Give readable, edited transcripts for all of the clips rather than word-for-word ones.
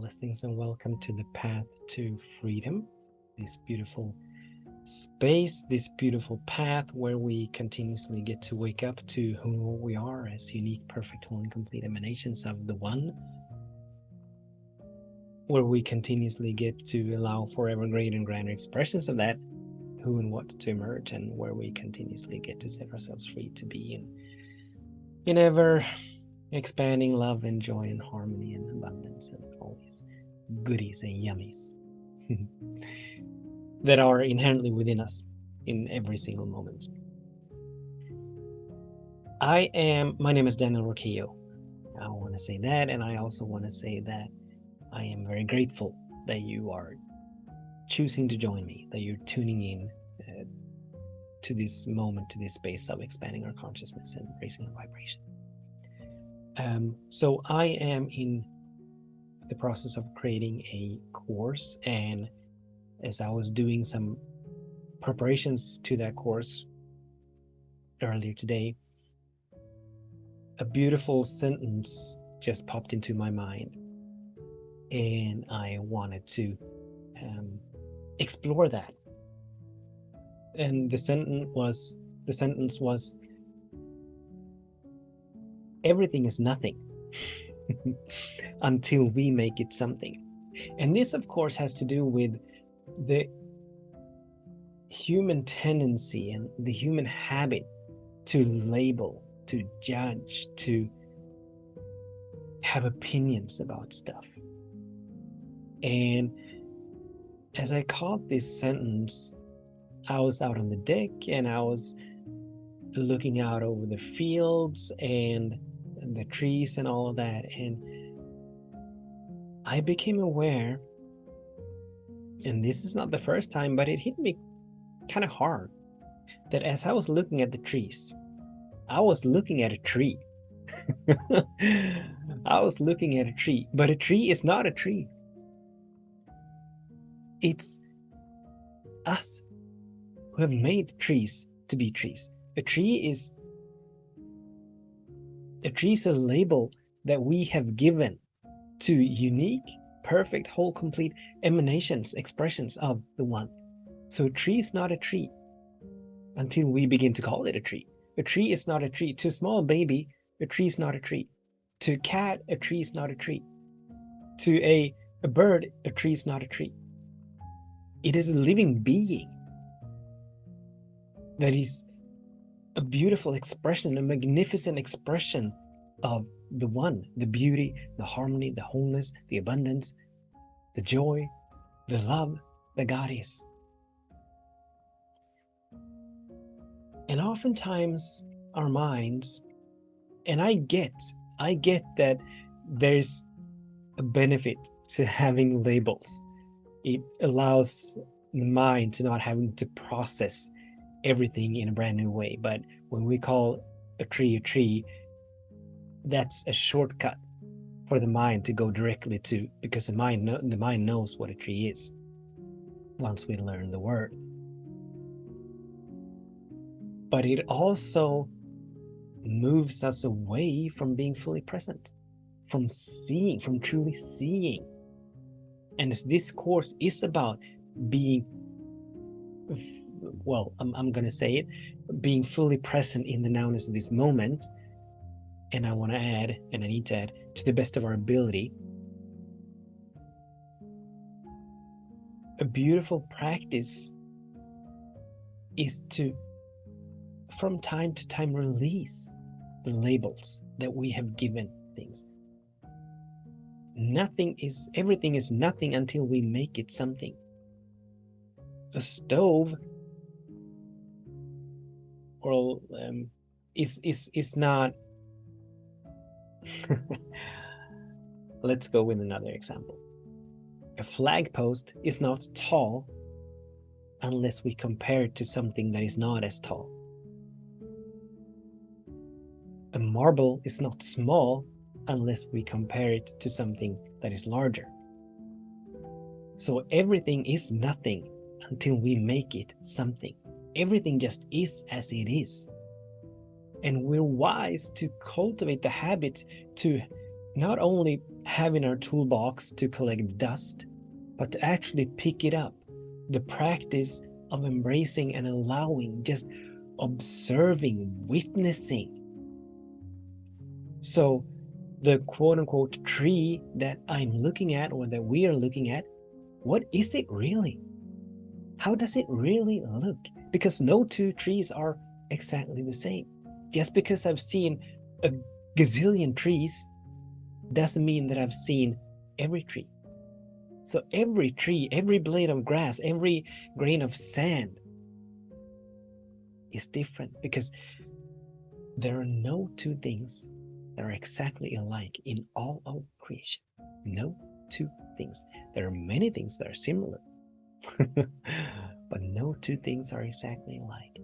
Blessings and welcome to the path to freedom, this beautiful space, this beautiful path where we continuously get to wake up to who we are as unique, perfect, whole, and complete emanations of the One, where we continuously get to allow for ever greater and grander expressions of that who and what to emerge, and where we continuously get to set ourselves free to be in ever expanding love and joy and harmony and abundance and all these goodies and yummies that are inherently within us in every single moment. My name is Daniel Roquillo. I want to say that, and I also want to say that I am very grateful that you are choosing to join me, that you're tuning in to this moment, to this space of expanding our consciousness and raising our vibration. So I am in the process of creating a course, and as I was doing some preparations to that course earlier today, a beautiful sentence just popped into my mind, and I wanted to explore that. And the sentence was, everything is nothing until we make it something. And this, of course, has to do with the human tendency and the human habit to label, to judge, to have opinions about stuff. And as I caught this sentence, I was out on the deck and I was looking out over the fields and the trees and all of that, and I became aware, and this is not the first time, but it hit me kind of hard, that as I was looking at the trees, I was looking at a tree. I was looking at a tree, but a tree is not a tree. It's us who have made trees to be trees. A tree is a label that we have given to unique, perfect, whole, complete emanations, expressions of the One. So a tree is not a tree until we begin to call it a tree. A tree is not a tree. To a small baby, a tree is not a tree. To a cat, a tree is not a tree. To a bird, a tree is not a tree. It is a living being that is a beautiful expression, a magnificent expression of the One, the beauty, the harmony, the wholeness, the abundance, the joy, the love that God is. And oftentimes our minds, and I get that there's a benefit to having labels. It allows the mind to not having to process everything in a brand new way. But when we call a tree, that's a shortcut for the mind to go directly to, because the mind knows what a tree is once we learn the word. But it also moves us away from being fully present, from seeing, from truly seeing. And as this course is about being, well, I'm going to say it, being fully present in the nowness of this moment. And I want to add, and I need to add, to the best of our ability, a beautiful practice is to, from time to time, release the labels that we have given things. Everything is nothing until we make it something. A stove, well, is not. Let's go with another example. A flagpost is not tall unless we compare it to something that is not as tall. A marble is not small unless we compare it to something that is larger. So everything is nothing until we make it something. Everything just is as it is. And we're wise to cultivate the habit to not only have in our toolbox to collect dust, but to actually pick it up. The practice of embracing and allowing, just observing, witnessing. So the quote unquote tree that I'm looking at, or that we are looking at, what is it really? How does it really look? Because no two trees are exactly the same. Just because I've seen a gazillion trees doesn't mean that I've seen every tree. So every tree, every blade of grass, every grain of sand is different, because there are no two things that are exactly alike in all of creation. No two things. There are many things that are similar, but no two things are exactly alike.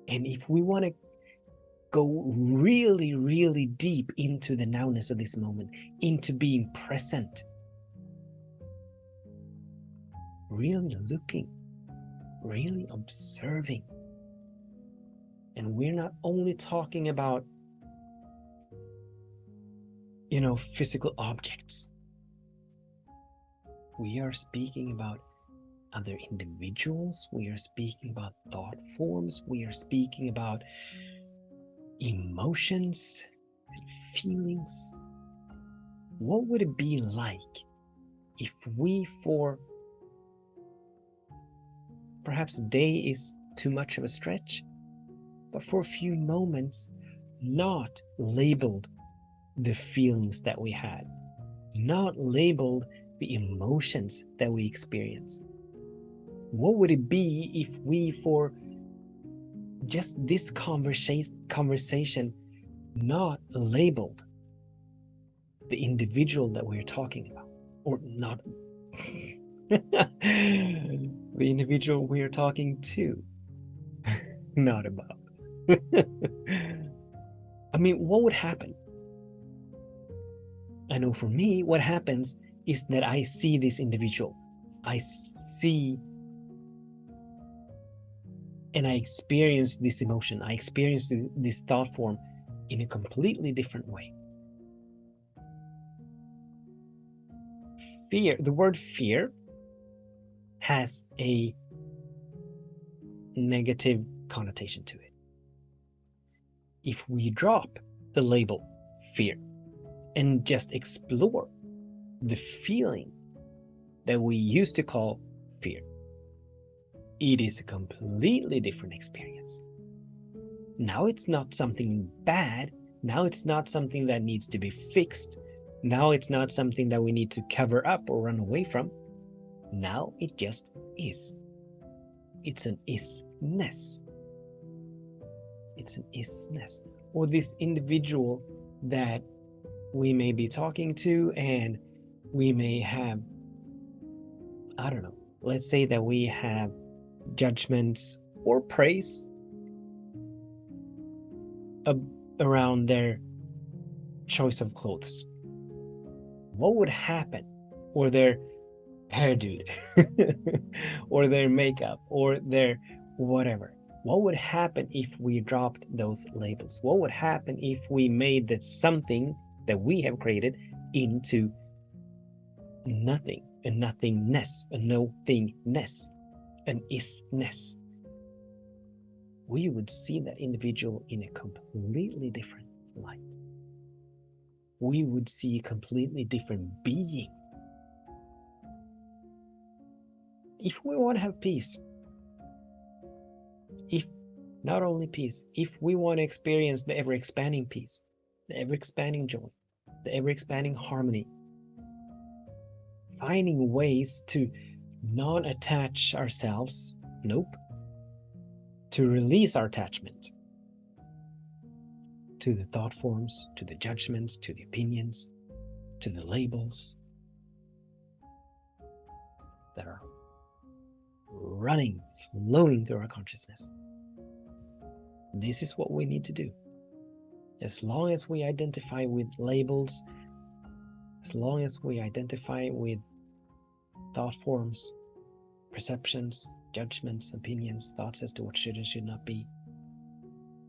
And if we want to go really, really deep into the nowness of this moment, into being present, really looking, really observing. And we're not only talking about, physical objects. We are speaking about other individuals. We are speaking about thought forms. We are speaking about emotions and feelings. What would it be like if we, for perhaps a day is too much of a stretch, but for a few moments, not labeled the feelings that we had, not labeled the emotions that we experience? What would it be if we, for just this conversation, not labeled the individual that we're talking about, or not the individual we are talking to, not about. I mean, what would happen? I know for me, what happens is that I see this individual. I see and I experience this emotion. I experience this thought form in a completely different way. Fear, the word fear has a negative connotation to it. If we drop the label fear and just explore the feeling that we used to call fear, it is a completely different experience. Now it's not something bad. Now it's not something that needs to be fixed. Now it's not something that we need to cover up or run away from. Now it just is. It's an isness. It's an isness. Or this individual that we may be talking to, and we may have, I don't know, let's say that we have judgments or praise around their choice of clothes. What would happen? Or their hairdo, or their makeup, or their whatever. What would happen if we dropped those labels? What would happen if we made that something that we have created into nothing, a nothingness, a no-thingness, an isness? We would see that individual in a completely different light. We would see a completely different being. If we want to have peace, if not only peace, if we want to experience the ever-expanding peace, the ever-expanding joy, the ever-expanding harmony, finding ways to not attach ourselves, to release our attachment to the thought forms, to the judgments, to the opinions, to the labels that are running, flowing through our consciousness. This is what we need to do. As long as we identify with labels, as long as we identify with thought forms, perceptions, judgments, opinions, thoughts as to what should and should not be,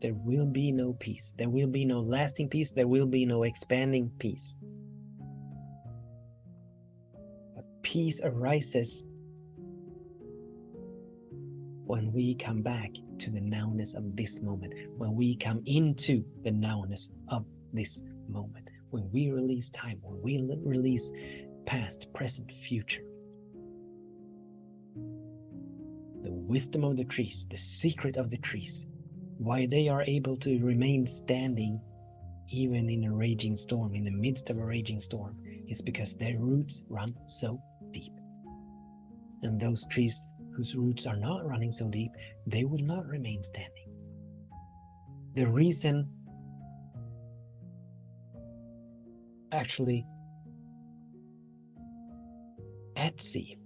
there will be no peace. There will be no lasting peace. There will be no expanding peace. peace arises when we come back to the nowness of this moment, when we come into the nowness of this moment, when we release time, when we release past, present, future. The wisdom of the trees, the secret of the trees, why they are able to remain standing even in a raging storm, in the midst of a raging storm, is because their roots run so deep. And those trees whose roots are not running so deep, they will not remain standing. The reason actually at sea,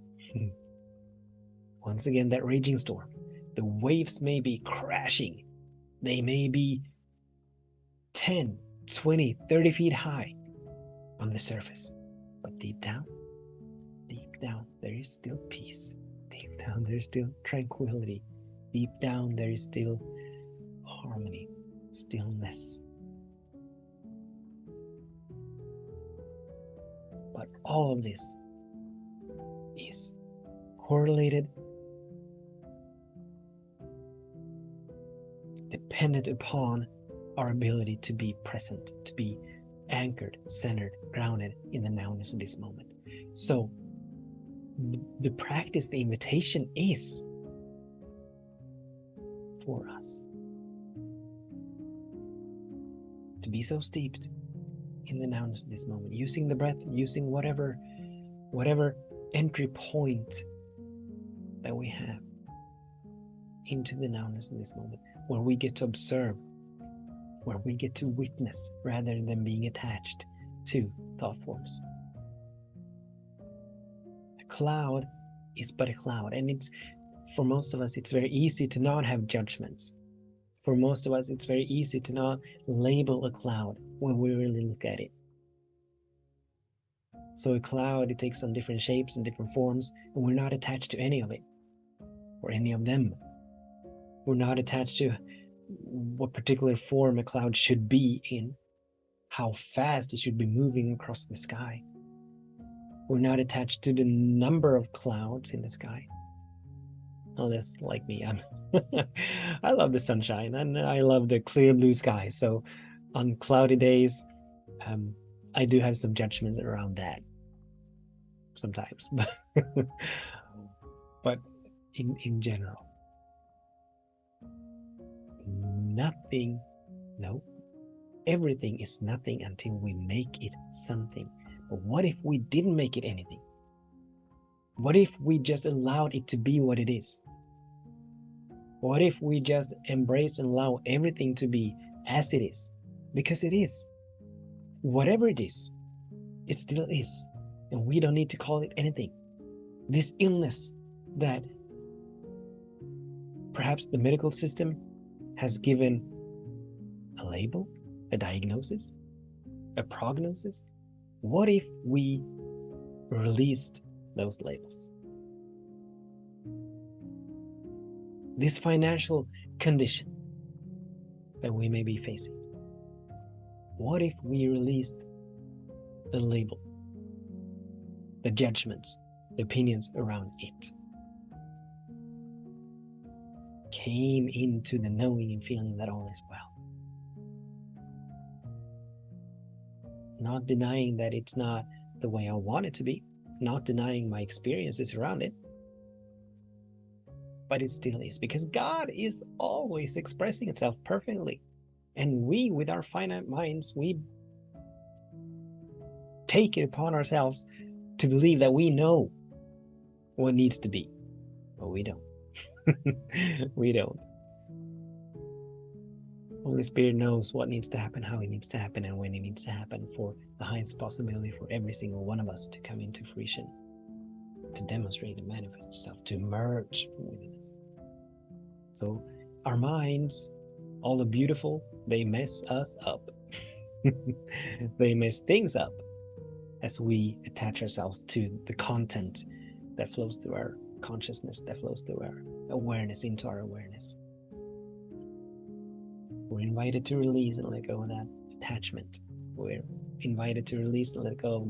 once again, that raging storm, the waves may be crashing, they may be 10, 20, 30 feet high on the surface, but deep down, there is still peace. Deep down, there is still tranquility. Deep down, there is still harmony, stillness. But all of this is correlated, dependent upon our ability to be present, to be anchored, centered, grounded in the nowness of this moment. So the practice, the invitation is for us to be so steeped in the nowness of this moment, using the breath, using whatever entry point that we have into the nowness of this moment, where we get to observe, where we get to witness rather than being attached to thought forms. A cloud is but a cloud, and it's, for most of us, it's very easy to not have judgments. For most of us, it's very easy to not label a cloud when we really look at it. So a cloud, it takes on different shapes and different forms, and we're not attached to any of it or any of them. We're not attached to what particular form a cloud should be in, how fast it should be moving across the sky. We're not attached to the number of clouds in the sky. Oh, that's like me. I love the sunshine and I love the clear blue sky. So on cloudy days, I do have some judgments around that sometimes. But in general, everything is nothing until we make it something. But what if we didn't make it anything? What if we just allowed it to be what it is? What if we just embrace and allow everything to be as it is? Because it is. Whatever it is, it still is. And we don't need to call it anything. This illness that perhaps the medical system has given a label, a diagnosis, a prognosis. What if we released those labels? This financial condition that we may be facing, what if we released the label, the judgments, the opinions around it? Came into the knowing and feeling that all is well. Not denying that it's not the way I want it to be, not denying my experiences around it, but it still is, because God is always expressing itself perfectly. And we, with our finite minds, we take it upon ourselves to believe that we know what needs to be, but we don't. We don't. Holy Spirit knows what needs to happen, how it needs to happen, and when it needs to happen for the highest possibility for every single one of us to come into fruition, to demonstrate and manifest itself, to emerge from within us. So our minds, all the beautiful, they mess us up. They mess things up as we attach ourselves to the content that flows through our consciousness, that flows through our awareness, into our awareness. We're invited to release and let go of that attachment. We're invited to release and let go of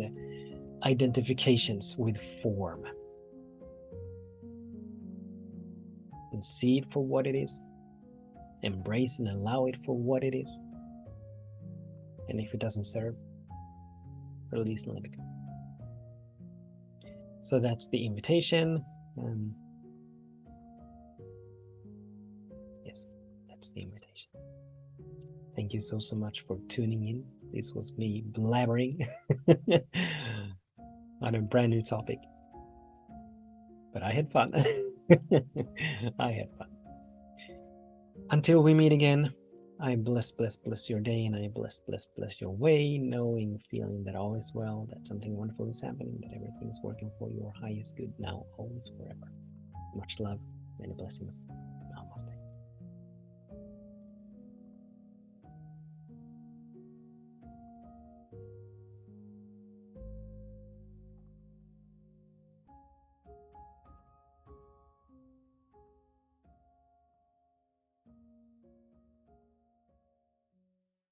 identifications with form and see it for what it is, embrace and allow it for what it is. And if it doesn't serve, release and let it go. So that's the invitation. Yes, that's the invitation. Thank you so much for tuning in. This was me blabbering on a brand new topic. But I had fun. I had fun. Until we meet again, I bless your day, and I bless your way, knowing, feeling that all is well, that something wonderful is happening, that everything is working for your highest good now, always, forever. Much love, many blessings.